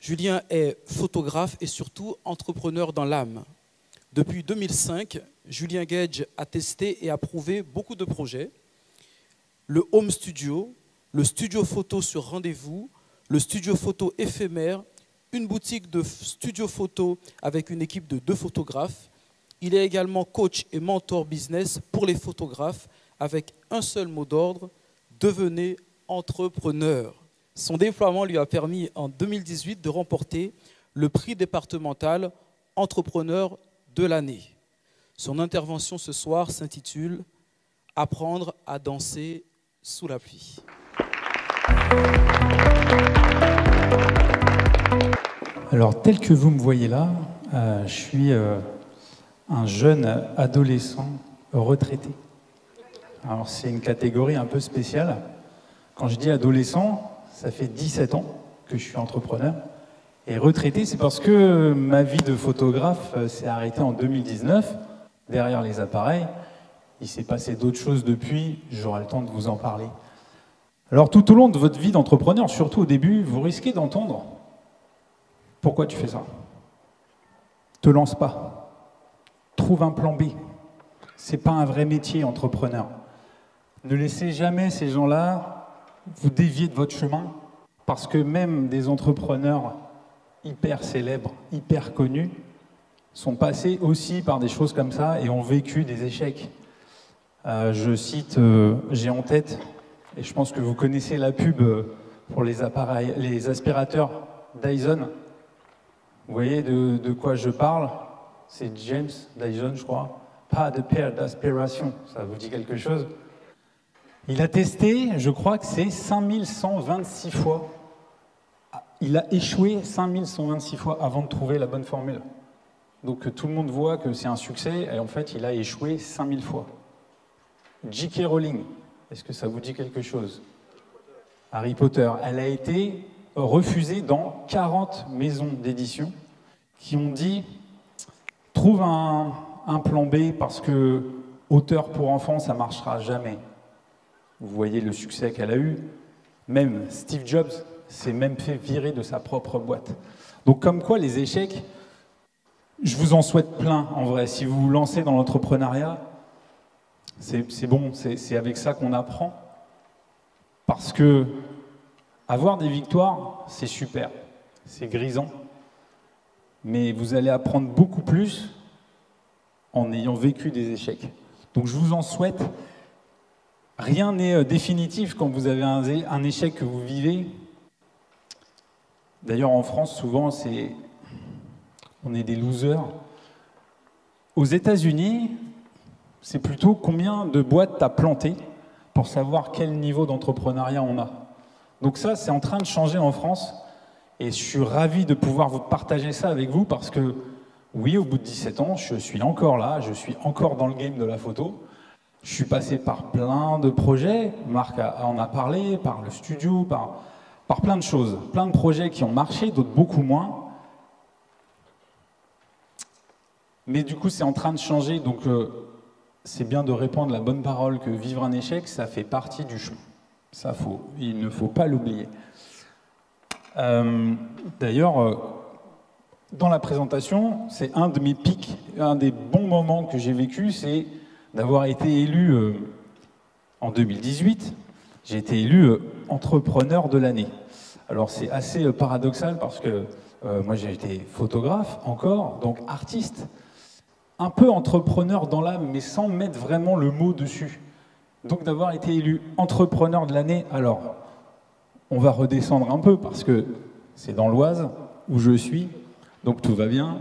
Julien est photographe et surtout entrepreneur dans l'âme. Depuis 2005, Julien Gage a testé et approuvé beaucoup de projets. Le home studio, le studio photo sur rendez-vous, le studio photo éphémère, une boutique de studio photo avec une équipe de 2 photographes. Il est également coach et mentor business pour les photographes avec un seul mot d'ordre, devenez entrepreneur. Son déploiement lui a permis en 2018 de remporter le prix départemental Entrepreneur de l'année. Son intervention ce soir s'intitule « Apprendre à danser sous la pluie ». Alors, tel que vous me voyez là, je suis un jeune adolescent retraité. Alors, c'est une catégorie un peu spéciale. Quand je dis adolescent, ça fait 17 ans que je suis entrepreneur. Et retraité, c'est parce que ma vie de photographe s'est arrêtée en 2019, derrière les appareils. Il s'est passé d'autres choses depuis, j'aurai le temps de vous en parler. Alors, tout au long de votre vie d'entrepreneur, surtout au début, vous risquez d'entendre « Pourquoi tu fais ça ? Te lance pas. Trouve un plan B. C'est pas un vrai métier, entrepreneur. Ne laissez jamais ces gens-là vous dévier de votre chemin, parce que même des entrepreneurs hyper célèbres, hyper connus, sont passés aussi par des choses comme ça et ont vécu des échecs. Je cite, j'ai en tête, et je pense que vous connaissez la pub pour les appareils, les aspirateurs Dyson. Vous voyez de quoi je parle? C'est James Dyson, je crois. Pas de paire d'aspiration, ça vous dit quelque chose? Il a testé, je crois que c'est 5126 fois. Il a échoué 5126 fois avant de trouver la bonne formule. Donc tout le monde voit que c'est un succès, et en fait il a échoué 5000 fois. J.K. Rowling, est-ce que ça vous dit quelque chose? Harry Potter, elle a été refusée dans 40 maisons d'édition qui ont dit « Trouve un plan B parce que auteur pour enfants, ça ne marchera jamais ». Vous voyez le succès qu'elle a eu. Même Steve Jobs s'est même fait virer de sa propre boîte. Donc comme quoi les échecs, je vous en souhaite plein en vrai. Si vous vous lancez dans l'entrepreneuriat, c'est bon, c'est avec ça qu'on apprend. Parce que avoir des victoires, c'est super, c'est grisant. Mais vous allez apprendre beaucoup plus en ayant vécu des échecs. Donc je vous en souhaite. Rien n'est définitif quand vous avez un échec que vous vivez. D'ailleurs, en France, souvent, on est des losers. Aux États-Unis, c'est plutôt combien de boîtes tu as plantées pour savoir quel niveau d'entrepreneuriat on a. Donc ça, c'est en train de changer en France. Et je suis ravi de pouvoir vous partager ça avec vous parce que, oui, au bout de 17 ans, je suis encore là, je suis encore dans le game de la photo. Je suis passé par plein de projets, Marc en a parlé, par le studio, par plein de choses. Plein de projets qui ont marché, d'autres beaucoup moins. Mais du coup, c'est en train de changer, donc c'est bien de répandre la bonne parole que vivre un échec, ça fait partie du chemin. Ça, il ne faut pas l'oublier. D'ailleurs, dans la présentation, c'est un de mes pics, un des bons moments que j'ai vécu, c'est d'avoir été élu en 2018. J'ai été élu entrepreneur de l'année. Alors c'est assez paradoxal parce que moi j'ai été photographe encore, donc artiste, un peu entrepreneur dans l'âme, mais sans mettre vraiment le mot dessus. Donc d'avoir été élu entrepreneur de l'année, alors on va redescendre un peu parce que c'est dans l'Oise où je suis, donc tout va bien.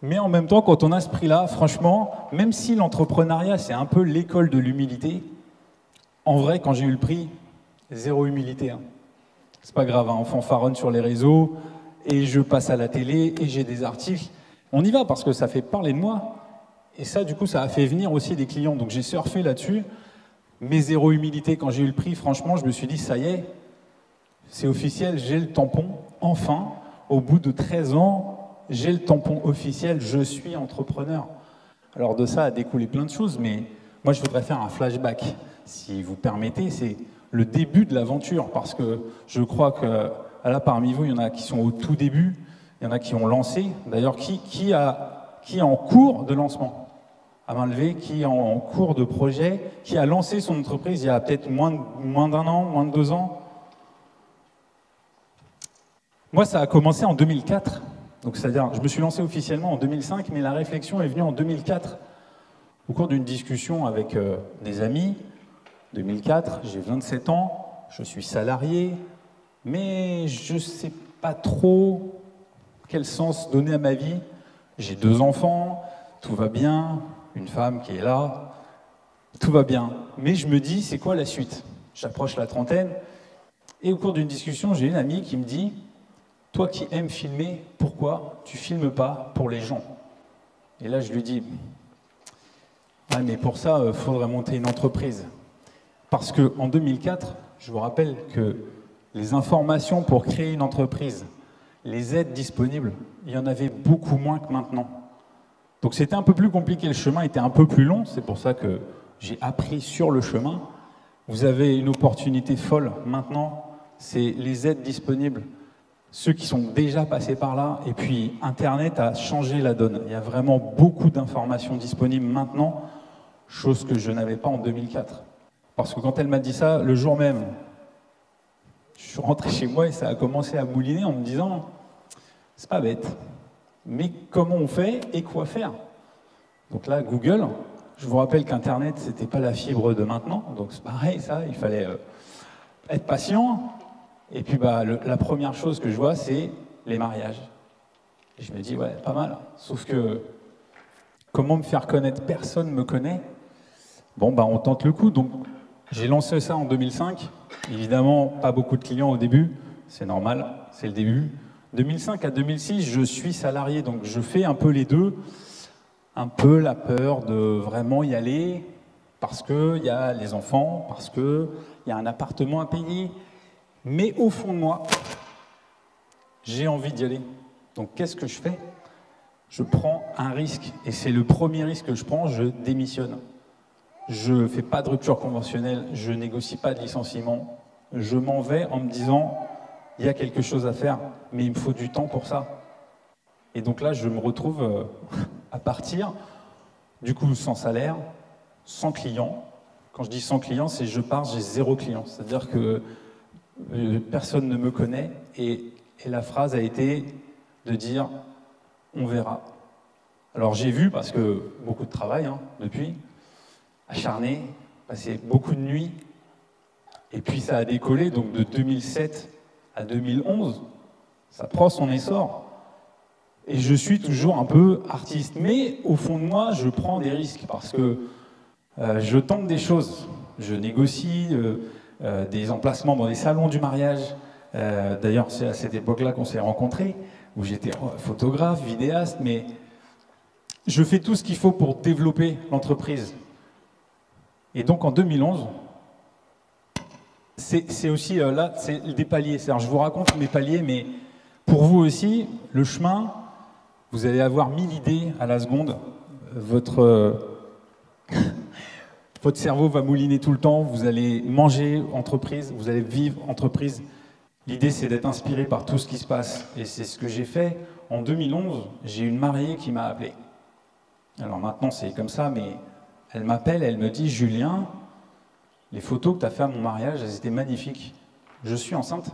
Mais en même temps, quand on a ce prix-là, franchement, même si l'entrepreneuriat, c'est un peu l'école de l'humilité, en vrai, quand j'ai eu le prix, zéro humilité. Hein. C'est pas grave, hein, on fanfaronne sur les réseaux, et je passe à la télé, et j'ai des articles. On y va parce que ça fait parler de moi. Et ça, du coup, ça a fait venir aussi des clients. Donc j'ai surfé là-dessus. Mais zéro humilité, quand j'ai eu le prix, franchement, je me suis dit, ça y est, c'est officiel, j'ai le tampon, enfin, au bout de 13 ans, j'ai le tampon officiel, je suis entrepreneur. Alors de ça a découlé plein de choses, mais moi je voudrais faire un flashback, si vous permettez. C'est le début de l'aventure, parce que je crois que Là, parmi vous, il y en a qui sont au tout début, il y en a qui ont lancé. D'ailleurs, qui est en cours de lancement? À main levée, qui est en cours de projet, qui a lancé son entreprise il y a peut-être moins d'un an, moins de 2 ans? Moi, ça a commencé en 2004. Donc, c'est-à-dire, je me suis lancé officiellement en 2005, mais la réflexion est venue en 2004. Au cours d'une discussion avec des amis, 2004, j'ai 27 ans, je suis salarié, mais je ne sais pas trop quel sens donner à ma vie. J'ai 2 enfants, tout va bien, une femme qui est là, tout va bien. Mais je me dis, c'est quoi la suite? J'approche la trentaine, et au cours d'une discussion, j'ai une amie qui me dit, toi qui aimes filmer, pourquoi tu filmes pas pour les gens? Et là, je lui dis, ouais, mais pour ça, il faudrait monter une entreprise. Parce qu'en 2004, je vous rappelle que les informations pour créer une entreprise, les aides disponibles, il y en avait beaucoup moins que maintenant. Donc c'était un peu plus compliqué, le chemin était un peu plus long, c'est pour ça que j'ai appris sur le chemin. Vous avez une opportunité folle maintenant, c'est les aides disponibles. Ceux qui sont déjà passés par là, et puis Internet a changé la donne. Il y a vraiment beaucoup d'informations disponibles maintenant, chose que je n'avais pas en 2004. Parce que quand elle m'a dit ça, le jour même, je suis rentré chez moi et ça a commencé à mouliner en me disant, c'est pas bête, mais comment on fait et quoi faire? Donc là, Google, je vous rappelle qu'Internet, c'était pas la fibre de maintenant, donc c'est pareil, ça, il fallait être patient. Et puis la première chose que je vois, c'est les mariages. Et je me dis, ouais, pas mal. Sauf que, comment me faire connaître? Personne ne me connaît. Bon, on tente le coup. Donc, j'ai lancé ça en 2005. Évidemment, pas beaucoup de clients au début. C'est normal, c'est le début. 2005 à 2006, je suis salarié. Donc, je fais un peu les deux. Un peu la peur de vraiment y aller. Parce qu'il y a les enfants, parce qu'il y a un appartement à payer. Mais au fond de moi, j'ai envie d'y aller. Donc qu'est-ce que je fais? Je prends un risque. Et c'est le premier risque que je prends, je démissionne. Je ne fais pas de rupture conventionnelle, je ne négocie pas de licenciement. Je m'en vais en me disant, il y a quelque chose à faire, mais il me faut du temps pour ça. Et donc là, je me retrouve à partir, du coup sans salaire, sans client. Quand je dis sans client, c'est je pars, j'ai 0 client. C'est-à-dire que personne ne me connaît et la phrase a été de dire on verra. Alors j'ai vu, parce que beaucoup de travail depuis, acharné, passé beaucoup de nuits, et puis ça a décollé, donc de 2007 à 2011, ça prend son essor. Et je suis toujours un peu artiste, mais au fond de moi, je prends des risques, parce que je tente des choses, je négocie des emplacements dans des salons du mariage. D'ailleurs, c'est à cette époque-là qu'on s'est rencontrés, où j'étais photographe, vidéaste, mais je fais tout ce qu'il faut pour développer l'entreprise. Et donc en 2011, c'est aussi là, c'est des paliers. C'est-à-dire, je vous raconte mes paliers, mais pour vous aussi, le chemin, vous allez avoir 1000 idées à la seconde. Votre cerveau va mouliner tout le temps, vous allez manger entreprise, vous allez vivre entreprise. L'idée, c'est d'être inspiré par tout ce qui se passe. Et c'est ce que j'ai fait. En 2011, j'ai une mariée qui m'a appelé. Alors maintenant, c'est comme ça, mais elle m'appelle, elle me dit « Julien, les photos que tu as fait à mon mariage, elles étaient magnifiques. Je suis enceinte.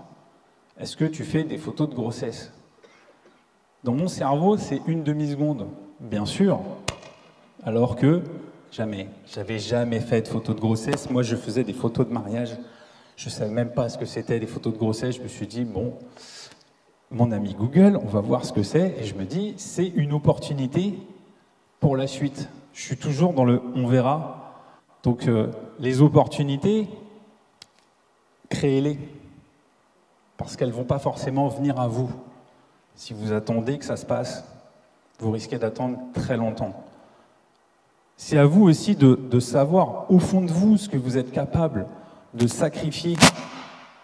Est-ce que tu fais des photos de grossesse ?» Dans mon cerveau, c'est une demi-seconde. Bien sûr. Alors que jamais. J'avais jamais fait de photos de grossesse. Moi, je faisais des photos de mariage. Je ne savais même pas ce que c'était des photos de grossesse. Je me suis dit, bon, mon ami Google, on va voir ce que c'est. Et je me dis, c'est une opportunité pour la suite. Je suis toujours dans le « on verra ». Donc, les opportunités, créez-les. Parce qu'elles ne vont pas forcément venir à vous. Si vous attendez que ça se passe, vous risquez d'attendre très longtemps. C'est à vous aussi de savoir au fond de vous ce que vous êtes capable de sacrifier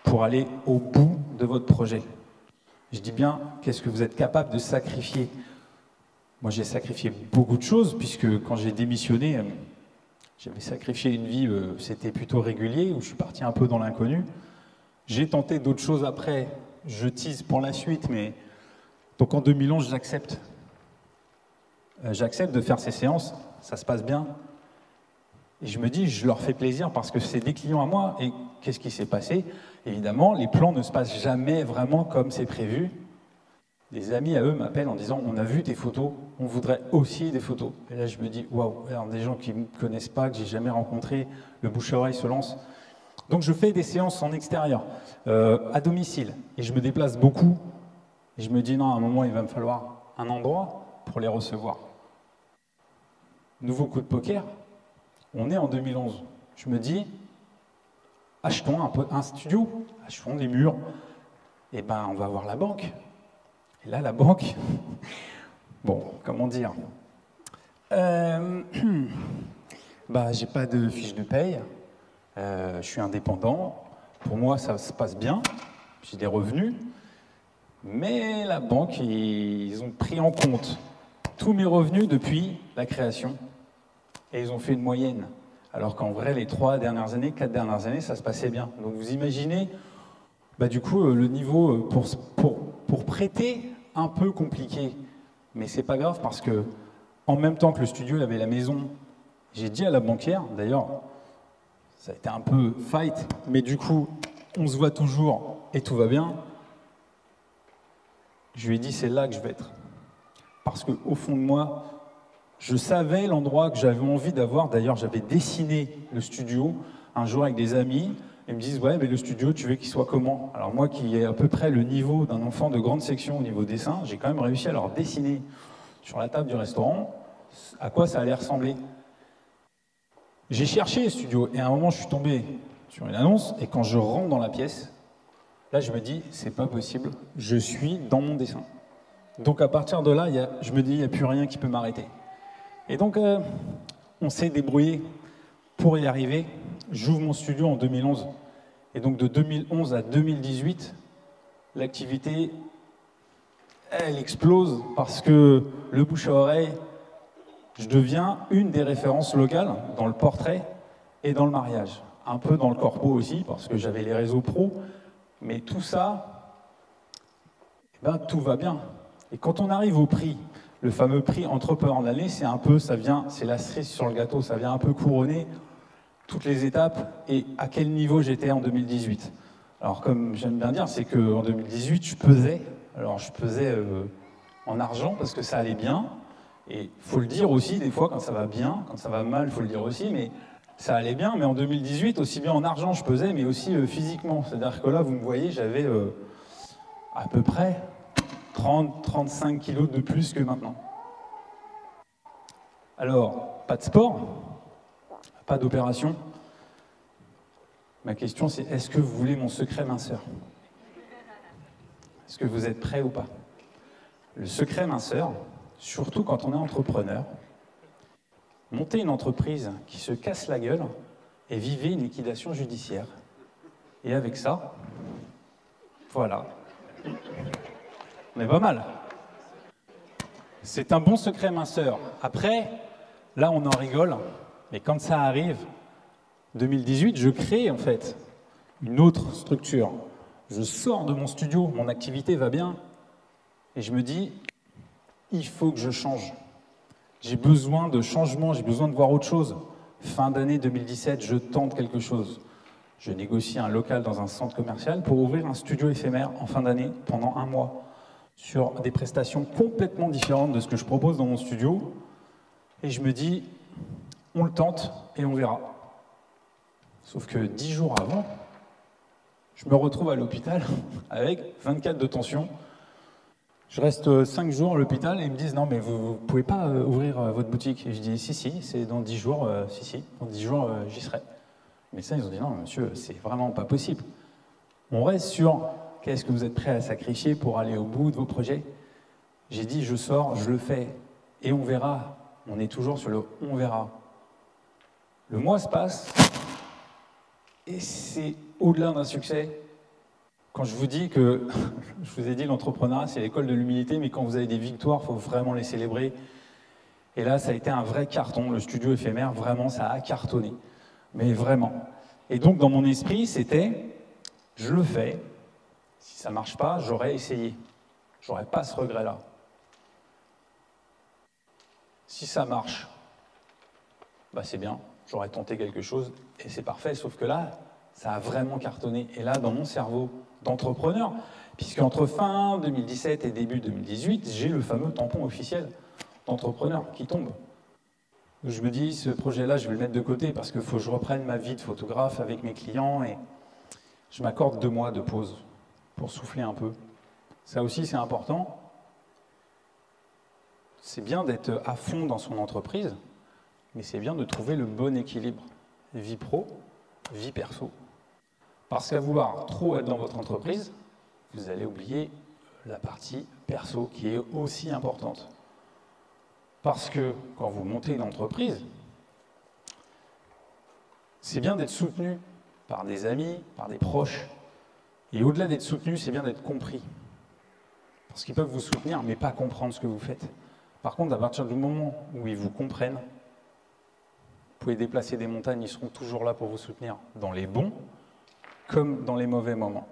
pour aller au bout de votre projet. Je dis bien, qu'est-ce que vous êtes capable de sacrifier? Moi, j'ai sacrifié beaucoup de choses, puisque quand j'ai démissionné, j'avais sacrifié une vie, c'était plutôt régulier, où je suis parti un peu dans l'inconnu. J'ai tenté d'autres choses après, je tease pour la suite, mais donc en 2011, j'accepte. J'accepte de faire ces séances, ça se passe bien. Et je me dis, je leur fais plaisir parce que c'est des clients à moi. Et qu'est-ce qui s'est passé? Évidemment, les plans ne se passent jamais vraiment comme c'est prévu. Des amis à eux m'appellent en disant, on a vu tes photos, on voudrait aussi des photos. Et là, je me dis, waouh, des gens qui ne me connaissent pas, que j'ai jamais rencontrés, le bouche-à-oreille se lance. Donc je fais des séances en extérieur, à domicile. Et je me déplace beaucoup. Et je me dis, non, à un moment, il va me falloir un endroit pour les recevoir. Nouveau coup de poker. On est en 2011. Je me dis, achetons un studio, achetons des murs. Et ben, on va voir la banque. Et là, la banque, bon, comment dire, bah, j'ai pas de fiche de paye, je suis indépendant. Pour moi, ça se passe bien, j'ai des revenus. Mais la banque, ils ont pris en compte tous mes revenus depuis la création. Et ils ont fait une moyenne. Alors qu'en vrai, les 3 dernières années, 4 dernières années, ça se passait bien. Donc vous imaginez, bah, du coup, le niveau pour prêter, un peu compliqué. Mais c'est pas grave parce que, en même temps que le studio, il y avait la maison. J'ai dit à la banquière, d'ailleurs, ça a été un peu fight, mais du coup, on se voit toujours et tout va bien. Je lui ai dit, c'est là que je vais être. Parce qu'au fond de moi, je savais l'endroit que j'avais envie d'avoir. D'ailleurs, j'avais dessiné le studio un jour avec des amis. Ils me disent, ouais, mais le studio, tu veux qu'il soit comment? Alors moi, qui ai à peu près le niveau d'un enfant de grande section au niveau dessin, j'ai quand même réussi à leur dessiner sur la table du restaurant à quoi ça allait ressembler. J'ai cherché le studio et à un moment, je suis tombé sur une annonce et quand je rentre dans la pièce, là, je me dis, c'est pas possible, je suis dans mon dessin. Donc à partir de là, je me dis, il n'y a plus rien qui peut m'arrêter. Et donc, on s'est débrouillé pour y arriver. J'ouvre mon studio en 2011. Et donc de 2011 à 2018, l'activité, elle explose parce que le bouche à oreille, je deviens une des références locales dans le portrait et dans le mariage. Un peu dans le corpo aussi, parce que j'avais les réseaux pro. Mais tout ça, eh ben, tout va bien. Et quand on arrive au prix, le fameux prix entrepreneur de l'année, c'est un peu, ça vient, c'est la cerise sur le gâteau, ça vient un peu couronner toutes les étapes et à quel niveau j'étais en 2018. Alors comme j'aime bien dire, c'est qu'en 2018, je pesais. Alors je pesais en argent parce que ça allait bien. Et il faut le dire aussi, des fois, quand ça va bien, quand ça va mal, il faut le dire aussi, mais ça allait bien. Mais en 2018, aussi bien en argent je pesais, mais aussi physiquement. C'est-à-dire que là, vous me voyez, j'avais à peu près 30-35 kilos de plus que maintenant. Alors, pas de sport, pas d'opération. Ma question, c'est est-ce que vous voulez mon secret minceur? Est-ce que vous êtes prêts ou pas? Le secret minceur, surtout quand on est entrepreneur, monter une entreprise qui se casse la gueule et vivez une liquidation judiciaire. Et avec ça, voilà. On est pas mal. C'est un bon secret minceur. Après, là, on en rigole. Mais quand ça arrive, 2018, je crée en fait une autre structure. Je sors de mon studio, mon activité va bien. Et je me dis, il faut que je change. J'ai besoin de changement, j'ai besoin de voir autre chose. Fin d'année 2017, je tente quelque chose. Je négocie un local dans un centre commercial pour ouvrir un studio éphémère en fin d'année pendant 1 mois sur des prestations complètement différentes de ce que je propose dans mon studio. Et je me dis, on le tente et on verra. Sauf que 10 jours avant, je me retrouve à l'hôpital avec 24 de tension. Je reste 5 jours à l'hôpital et ils me disent « Non, mais vous ne pouvez pas ouvrir votre boutique ». Et je dis « Si, c'est dans 10 jours, dans 10 jours, j'y serai ». Les médecins, ils ont dit « Non, monsieur, c'est vraiment pas possible. On reste sur qu'est-ce que vous êtes prêt à sacrifier pour aller au bout de vos projets ?» J'ai dit « Je sors, je le fais et on verra ». On est toujours sur le « on verra ». Le mois se passe et c'est au-delà d'un succès. Quand je vous dis que, je vous ai dit, l'entrepreneuriat, c'est l'école de l'humilité, mais quand vous avez des victoires, il faut vraiment les célébrer. Et là, ça a été un vrai carton. Le studio éphémère, vraiment, ça a cartonné. Mais vraiment. Et donc, dans mon esprit, c'était, je le fais, Si ça ne marche pas, j'aurais essayé. Je n'aurais pas ce regret-là. Si ça marche, bah c'est bien, j'aurais tenté quelque chose et c'est parfait, sauf que là, ça a vraiment cartonné. Et là, dans mon cerveau d'entrepreneur, puisqu'entre fin 2017 et début 2018, j'ai le fameux tampon officiel d'entrepreneur qui tombe. Je me dis, ce projet-là, je vais le mettre de côté parce qu'il faut que je reprenne ma vie de photographe avec mes clients et je m'accorde 2 mois de pause pour souffler un peu. Ça aussi, c'est important. C'est bien d'être à fond dans son entreprise, mais c'est bien de trouver le bon équilibre. Vie pro, vie perso. Parce qu'à vouloir trop être dans votre entreprise, vous allez oublier la partie perso qui est aussi importante. Parce que quand vous montez une entreprise, c'est bien d'être soutenu par des amis, par des proches. Et au-delà d'être soutenu, c'est bien d'être compris. Parce qu'ils peuvent vous soutenir, mais pas comprendre ce que vous faites. Par contre, à partir du moment où ils vous comprennent, vous pouvez déplacer des montagnes, ils seront toujours là pour vous soutenir, dans les bons comme dans les mauvais moments.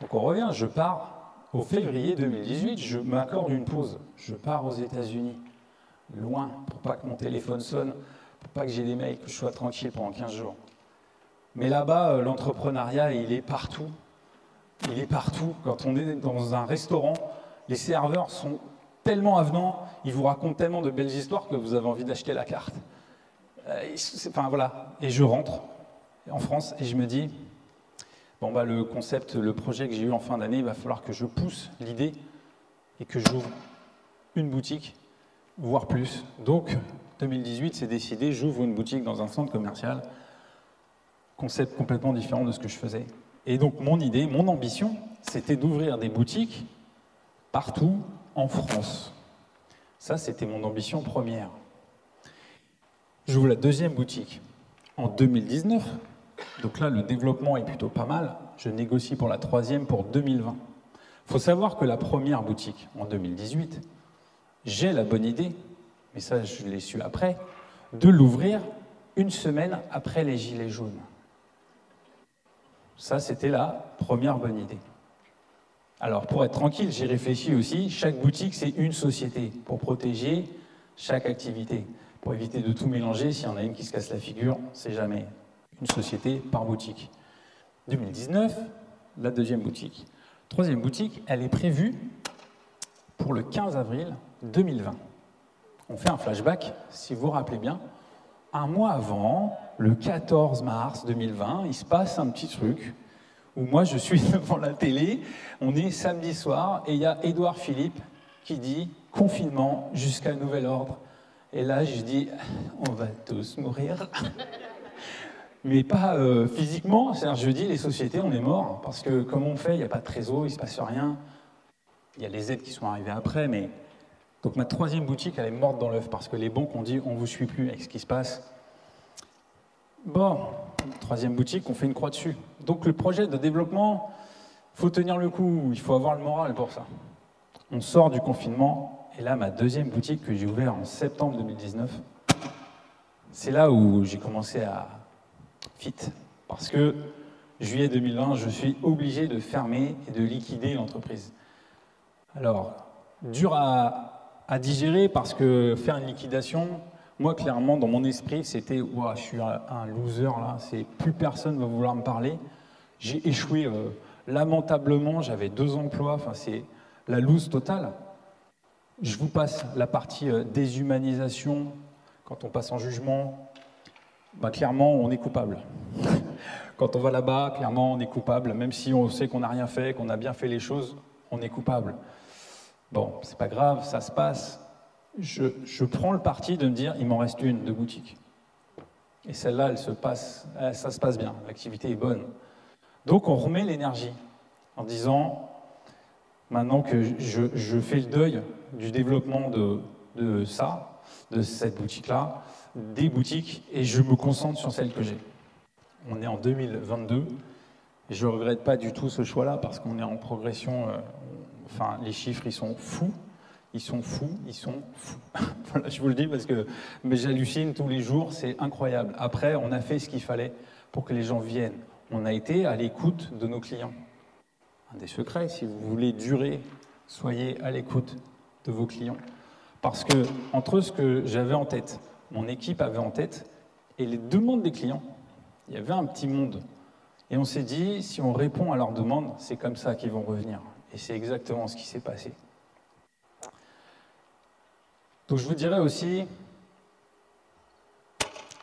Donc on revient, je pars au février 2018, je m'accorde une pause. Je pars aux États-Unis, loin, pour pas que mon téléphone sonne, pour pas que j'ai des mails, que je sois tranquille pendant 15 jours. Mais là-bas, l'entrepreneuriat, il est partout. Il est partout. Quand on est dans un restaurant, les serveurs sont tellement avenants, ils vous racontent tellement de belles histoires que vous avez envie d'acheter la carte. Enfin voilà. Et je rentre en France et je me dis, bon bah le concept, le projet que j'ai eu en fin d'année, il va falloir que je pousse l'idée et que j'ouvre une boutique, voire plus. Donc 2018, c'est décidé, j'ouvre une boutique dans un centre commercial. Concept complètement différent de ce que je faisais. Et donc mon idée, mon ambition, c'était d'ouvrir des boutiques partout en France. Ça, c'était mon ambition première. J'ouvre la deuxième boutique en 2019. Donc là, le développement est plutôt pas mal. Je négocie pour la troisième pour 2020. Il faut savoir que la première boutique, en 2018, j'ai la bonne idée, mais ça, je l'ai su après, de l'ouvrir une semaine après les Gilets jaunes. Ça, c'était la première bonne idée. Alors, pour être tranquille, j'ai réfléchi aussi. Chaque boutique, c'est une société pour protéger chaque activité. Pour éviter de tout mélanger, s'il y en a une qui se casse la figure, c'est jamais une société par boutique. 2019, la deuxième boutique. Troisième boutique, elle est prévue pour le 15 avril 2020. On fait un flashback, si vous vous rappelez bien. Un mois avant, le 14 mars 2020, il se passe un petit truc où moi je suis devant la télé, on est samedi soir et il y a Édouard Philippe qui dit « confinement jusqu'à nouvel ordre ». Et là je dis « on va tous mourir ». Mais pas physiquement, c'est-à-dire je dis les sociétés on est mort parce que comme on fait, il n'y a pas de trésor, il ne se passe rien. Il y a les aides qui sont arrivées après, mais... Donc ma troisième boutique, elle est morte dans l'œuf parce que les banques ont dit on ne vous suit plus avec ce qui se passe. Bon, troisième boutique, on fait une croix dessus. Donc le projet de développement, il faut tenir le coup, il faut avoir le moral pour ça. On sort du confinement, et là ma deuxième boutique que j'ai ouverte en septembre 2019, c'est là où j'ai commencé à fit. Parce que juillet 2020, je suis obligé de fermer et de liquider l'entreprise. Alors, dur à digérer parce que faire une liquidation, moi clairement dans mon esprit c'était wow, je suis un loser là, plus personne va vouloir me parler. J'ai échoué lamentablement, j'avais 2 emplois, enfin c'est la loose totale. Je vous passe la partie déshumanisation, quand on passe en jugement, bah, clairement on est coupable. Quand on va là-bas, clairement on est coupable, même si on sait qu'on n'a rien fait, qu'on a bien fait les choses, on est coupable. Bon, c'est pas grave, ça se passe. Je prends le parti de me dire, il m'en reste une de boutique. Et celle-là, ça se passe bien, l'activité est bonne. Donc on remet l'énergie en disant, maintenant que je fais le deuil du développement de cette boutique-là, des boutiques, et je me concentre sur celle que j'ai. On est en 2022, et je ne regrette pas du tout ce choix-là, parce qu'on est en progression... Enfin, les chiffres, ils sont fous. Ils sont fous, ils sont fous. Voilà, je vous le dis parce que j'hallucine tous les jours, c'est incroyable. Après, on a fait ce qu'il fallait pour que les gens viennent. On a été à l'écoute de nos clients. un des secrets, si vous voulez durer, soyez à l'écoute de vos clients. Parce que entre ce que j'avais en tête, mon équipe avait en tête, et les demandes des clients, il y avait un petit monde. Et on s'est dit, si on répond à leurs demandes, c'est comme ça qu'ils vont revenir. Et c'est exactement ce qui s'est passé. Donc je vous dirais aussi,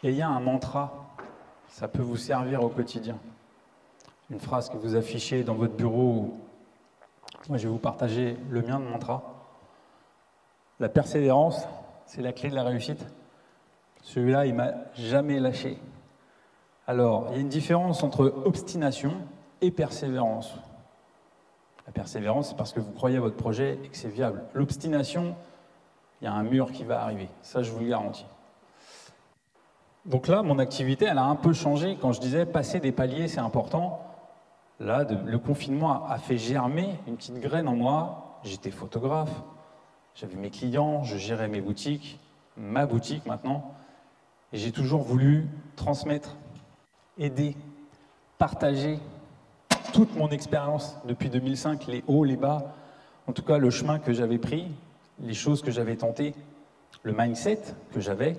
il y a un mantra, ça peut vous servir au quotidien. Une phrase que vous affichez dans votre bureau. Moi, je vais vous partager le mien de mantra. La persévérance, c'est la clé de la réussite. Celui-là, il m'a jamais lâché. Alors, il y a une différence entre obstination et persévérance. La persévérance, c'est parce que vous croyez à votre projet et que c'est viable. L'obstination, il y a un mur qui va arriver. Ça, je vous le garantis. Donc là, mon activité, elle a un peu changé. Quand je disais passer des paliers, c'est important. Là, le confinement a fait germer une petite graine en moi. J'étais photographe, j'avais mes clients, je gérais mes boutiques, ma boutique maintenant. Et j'ai toujours voulu transmettre, aider, partager toute mon expérience depuis 2005, les hauts, les bas, en tout cas le chemin que j'avais pris, les choses que j'avais tentées, le mindset que j'avais.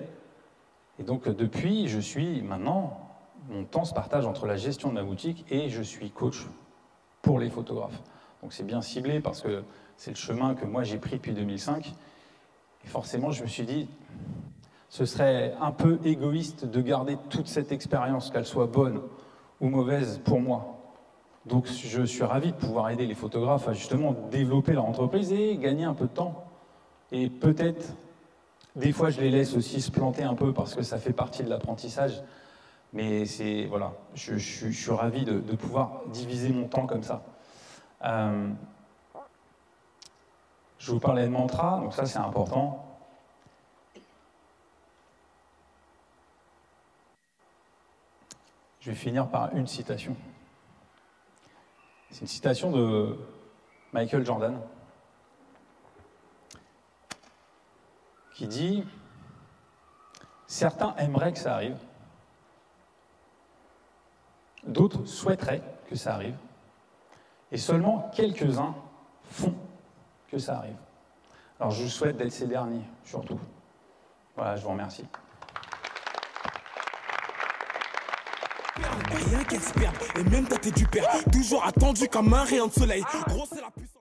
Et donc depuis, je suis maintenant, mon temps se partage entre la gestion de ma boutique et je suis coach pour les photographes. Donc c'est bien ciblé parce que c'est le chemin que moi j'ai pris depuis 2005. Et forcément, je me suis dit, ce serait un peu égoïste de garder toute cette expérience, qu'elle soit bonne ou mauvaise pour moi. Donc je suis ravi de pouvoir aider les photographes à justement développer leur entreprise et gagner un peu de temps. Et peut-être, des fois je les laisse aussi se planter un peu parce que ça fait partie de l'apprentissage. Mais c'est, voilà, je suis ravi de pouvoir diviser mon temps comme ça. Je vous parlais de mantra, donc ça c'est important. Je vais finir par une citation. C'est une citation de Michael Jordan qui dit « Certains aimeraient que ça arrive, d'autres souhaiteraient que ça arrive, et seulement quelques-uns font que ça arrive. » Alors je vous souhaite d'être ces derniers, surtout. Voilà, je vous remercie. Rien qu'elle se perde, et même t'as du père, toujours attendu comme un rayon de soleil. Gros, c'est la puissance.